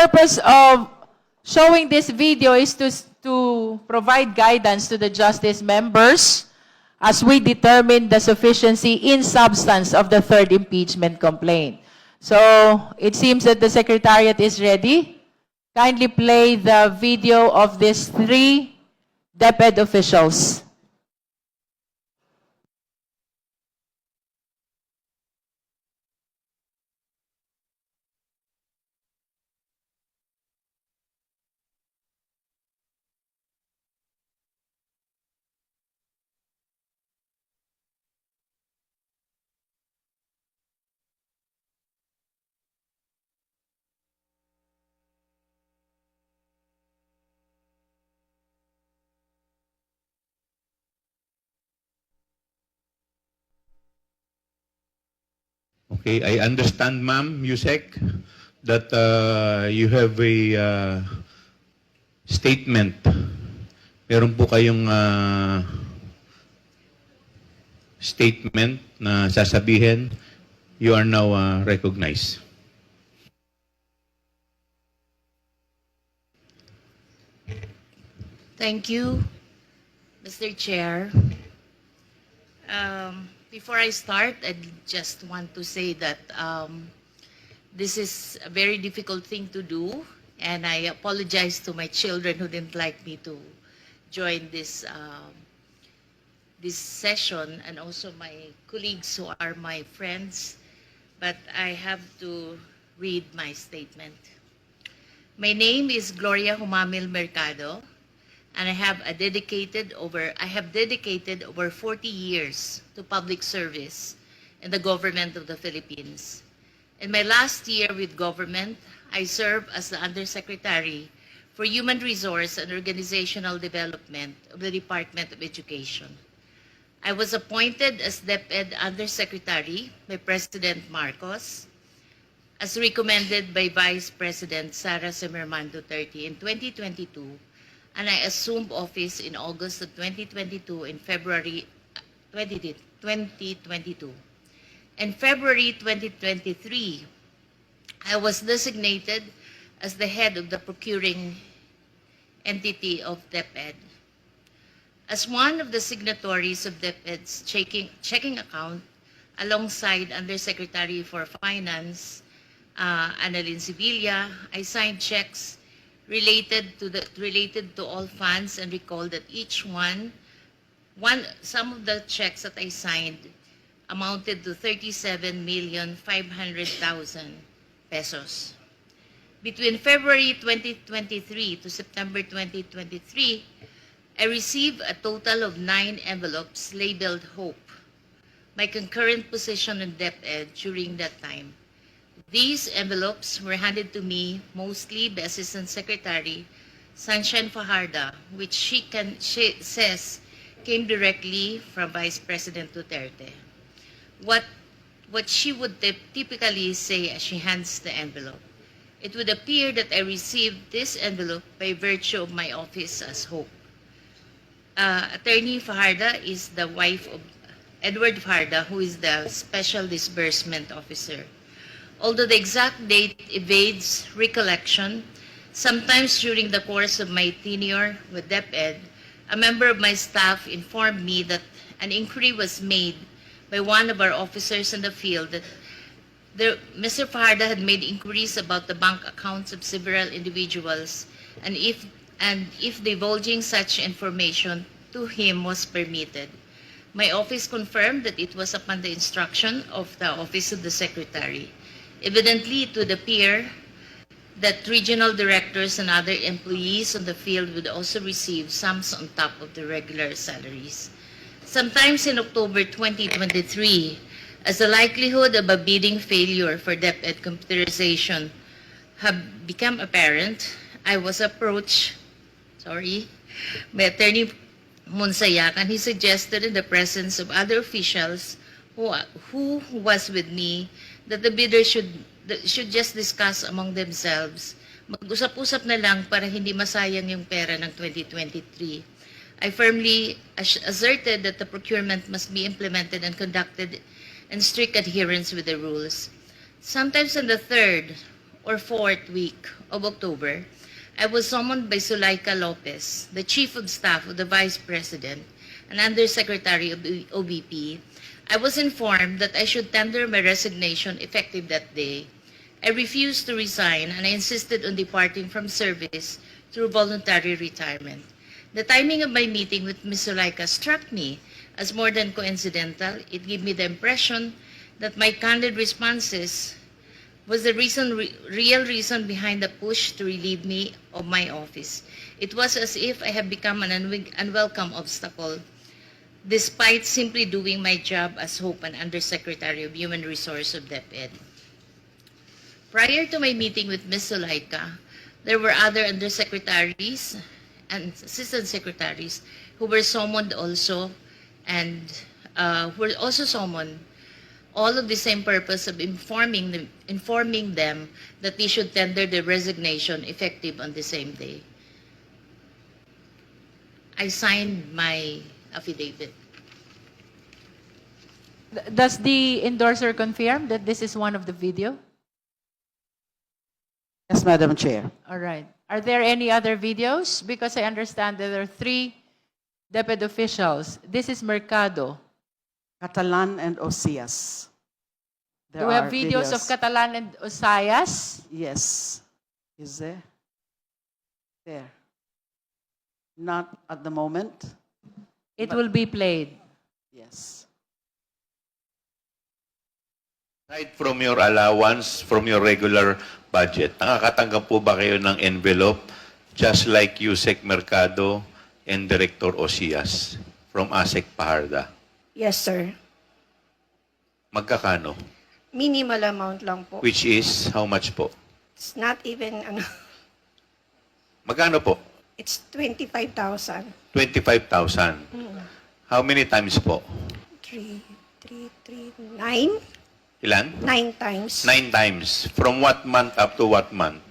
purpose of showing this video is to provide guidance to the justice members as we determine the sufficiency in substance of the third impeachment complaint. So it seems that the Secretariat is ready. Kindly play the video of these three DepEd officials. Okay, I understand, ma'am, Yusek, that you have a statement. Meron po kayong statement na sasabihin. You are now recognized. Thank you, Mr. Chair. Before I start, I just want to say that this is a very difficult thing to do, and I apologize to my children who didn't like me to join this this session, and also my colleagues who are my friends, but I have to read my statement. My name is Gloria Humamil Mercado, and I have dedicated over 40 years to public service in the government of the Philippines. In my last year with government, I served as the Undersecretary for Human Resource and Organizational Development of the Department of Education. I was appointed as DepEd Undersecretary by President Marcos, as recommended by Vice President Sara Zimmerman Duterte in 2022, and I assumed office in August of 2022 in February 2022. In February 2023, I was designated as the head of the procuring entity of DepEd. As one of the signatories of DepEd's checking account, alongside Undersecretary for Finance, Annalyn Sevilla, I signed checks related to all funds, and recall that each some of the checks that I signed amounted to 37,500,000 pesos. Between February 2023 to September 2023, I received a total of 9 envelopes labeled Hope, my concurrent position in DepEd during that time. These envelopes were handed to me mostly by Assistant Secretary Sunshine Fajarda, which she says came directly from Vice President Duterte. What she would typically say as she hands the envelope, it would appear that I received this envelope by virtue of my office as Hope. Attorney Fajarda is the wife of Edward Fajarda, who is the Special Disbursement Officer. Although the exact date evades recollection, sometimes during the course of my tenure with DepEd, a member of my staff informed me that an inquiry was made by one of our officers in the field that Mr. Fajarda had made inquiries about the bank accounts of several individuals, and if divulging such information to him was permitted. My office confirmed that it was upon the instruction of the Office of the Secretary. Evidently, it would appear that regional directors and other employees on the field would also receive sums on top of the regular salaries. Sometimes in October 2023, as the likelihood of a bidding failure for DepEd computerization have become apparent, I was approached by Attorney Monsayak, and he suggested in the presence of other officials who was with me that the bidders should just discuss among themselves. Mag-usap-usap na lang para hindi masayang yung pera ng 2023. I firmly asserted that the procurement must be implemented and conducted in strict adherence with the rules. Sometimes on the third or 4th week of October, I was summoned by Zulaika Lopez, the Chief of Staff of the Vice President and Undersecretary of the OBP. I was informed that I should tender my resignation effective that day. I refused to resign and I insisted on departing from service through voluntary retirement. The timing of my meeting with Ms. Zulaika struck me as more than coincidental. It gave me the impression that my candid responses was the real reason behind the push to relieve me of my office. It was as if I have become an unwelcome obstacle, despite simply doing my job as Hope and Undersecretary of Human Resources of DepEd. Prior to my meeting with Ms. Zulaika, there were other undersecretaries and assistant secretaries who were summoned also and were also summoned, all of the same purpose of informing them that they should tender their resignation effective on the same day. I signed my affidavit. Does the endorser confirm that this is one of the video? Yes, Madam Chair. All right. Are there any other videos? Because I understand that there are 3 DepEd officials. This is Mercado. Catalan and Osias. Do we have videos of Catalan and Osayas? Yes. Is there? There. Not at the moment. It will be played. Yes. Aside from your allowance, from your regular budget, nakakatanggap po ba kayo ng envelope just like Yusek Mercado and Director Osias from ASEC Paharda? Yes, sir. Magkakano? Minimal amount lang po. Which is, how much po? It's not even, Magkano po? it's 25,000. 25,000. How many times po? 9? Ilan? 9 times. 9 times. From what month up to what month?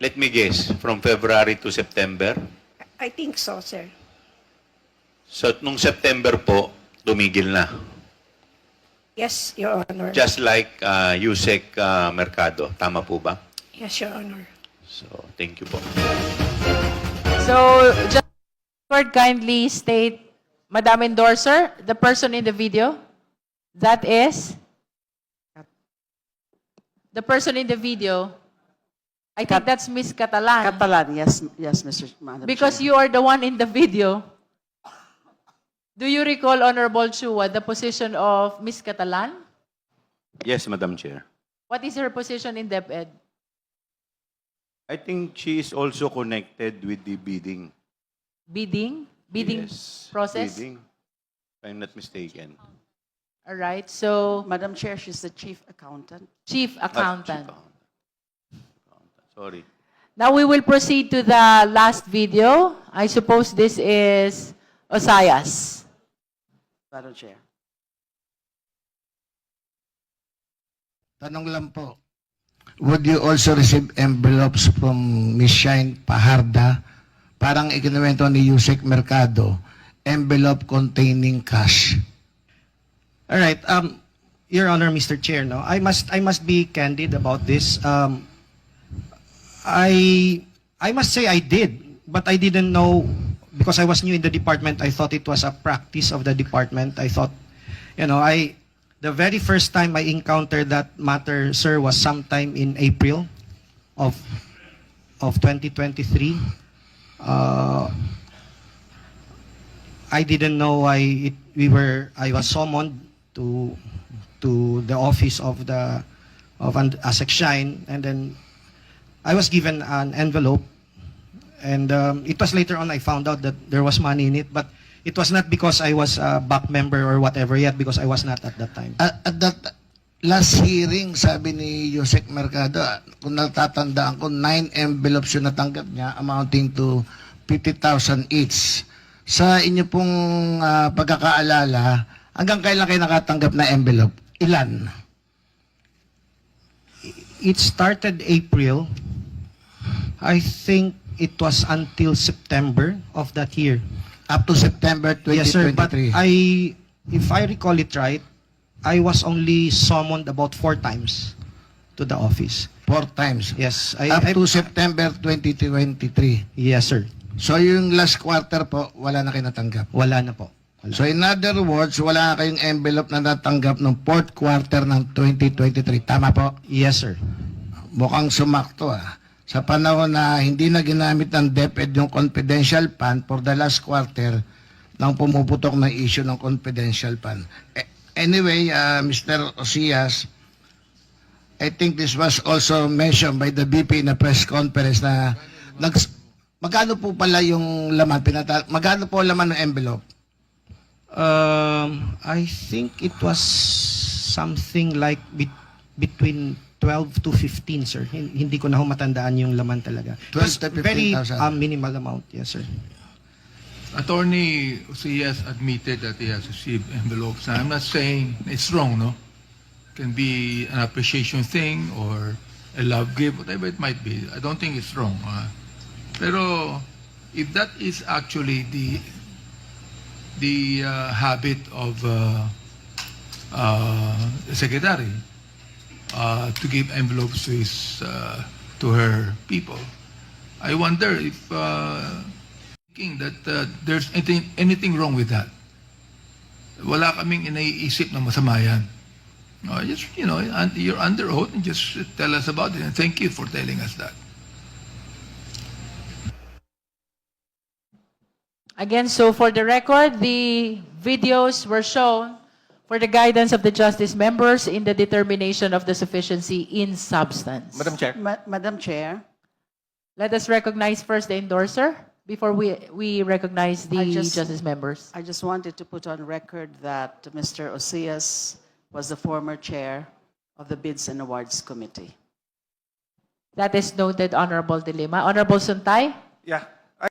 Let me guess, from February to September? I think so, sir. So, nung September po, tumigil na. Yes, Your Honor. Just like Yusek Mercado. Tama po ba? Yes, Your Honor. So, thank you po. So, just kindly state, Madam Endorser, the person in the video, that is? The person in the video, I think that's Miss Catalan. Catalan, yes, yes, Madam Because Chair. you are the one in the video. Do you recall, Honorable Chua, the position of Miss Catalan? Yes, Madam Chair. What is her position in DepEd? I think she is also connected with the bidding. Bidding? Bidding Yes, process? Bidding, if I'm not mistaken. All right. So, Madam Chair, she's the chief accountant. Chief Accountant. Sorry. Now we will proceed to the last video. I suppose this is Osayas. Madam Chair. Tanong lang po, would you also receive envelopes from Ms. Shine Paharda? Parang ikinuwento ni Yusek Mercado, envelope containing cash. All right. Your Honor, Mr. Chair, no, I must be candid about this. I must say I did, but I didn't know because I was new in the department. I thought it was a practice of the department. I thought, the very first time I encountered that matter, sir, was sometime in April of 2023. I didn't know I was summoned to the office of ASEC Shine, and then I was given an envelope, and it was later on I found out that there was money in it, but it was not because I was a back member or whatever yet, because I was not at that time. At that last hearing, sabi ni Yusek Mercado, kung natatandaan ko, 9 envelopes yung natanggap niya, amounting to 50,000 each. Sa inyo pong pagkakaalala, hanggang kailan kayo nakatanggap na envelope? Ilan? It started April. I think it was until September of that year. Up to September 2023? Yes, sir, but if I recall it right, I was only summoned about 4 times to the office. 4 times. Yes, Up to September 2023. yes, sir. So yung last quarter po, wala na kayo natanggap. Wala na po. Wala. So in other words, wala kayong envelope na natanggap ng 4th quarter ng 2023. Tama po? Yes, sir. Mukhang sumakto ah. Sa panahon na hindi na ginamit ng DepEd yung confidential fund for the last quarter nang pumuputok ng issue ng confidential fund. Anyway, Mr. Osias, I think this was also mentioned by the BP in a press conference na magkano po pala yung laman? Magkano po laman ng envelope? I think it was something like between 12 to 15, sir. Hindi ko na ho matandaan yung laman talaga. 12 to 15,000. Very minimal amount, yes, sir. Attorney Ucias admitted that he has received envelopes. Now, I'm not saying it's wrong, no? Can be an appreciation thing or a love gift, whatever it might be. I don't think it's wrong. Pero if that is actually the habit of the secretary to give envelopes to her people, I wonder if that there's anything wrong with that. Wala kaming inaiisip na masama yan. Just, you're under oath and just tell us about it. And thank you for telling us that. Again, so for the record, the videos were shown for the guidance of the justice members in the determination of the sufficiency in substance. Madam Chair. Madam Chair, Let us recognize first the endorser before we recognize the justice members. I just wanted to put on record that Mr. Osias was the former chair of the Bids and Awards Committee. That is noted, Honorable De Lima. Honorable Suntay? Yeah.